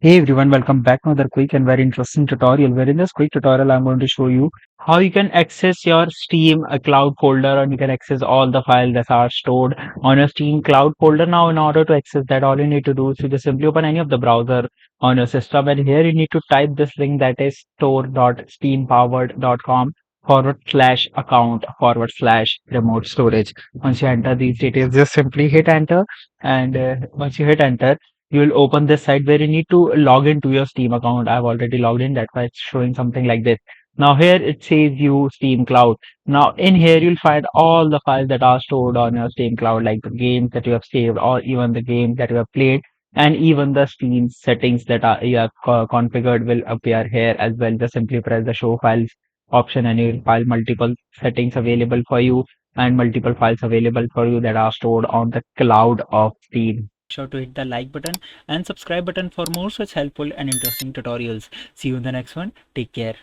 Hey everyone, welcome back to another quick and very interesting tutorial. Where in this quick tutorial, I'm going to show you how you can access your Steam cloud folder and you can access all the files that are stored on your Steam cloud folder. Now, in order to access that, all you need to do is to just simply open any of the browser on your system, and here you need to type this link, that is store.steampowered.com /account /remote storage. Once you enter these details, just simply hit enter, and once you hit enter, you will open this site where you need to log into your Steam account. I've already logged in, that's why it's showing something like this. Now here it says you Steam Cloud. Now in here you'll find all the files that are stored on your Steam Cloud, like the games that you have saved or even the games that you have played, and even the Steam settings that are you have configured will appear here as well. Just simply press the show files option and you'll find multiple settings available for you and multiple files available for you that are stored on the cloud of Steam. Sure to hit the like button and subscribe button for more such helpful and interesting tutorials. See you in the next one. Take care.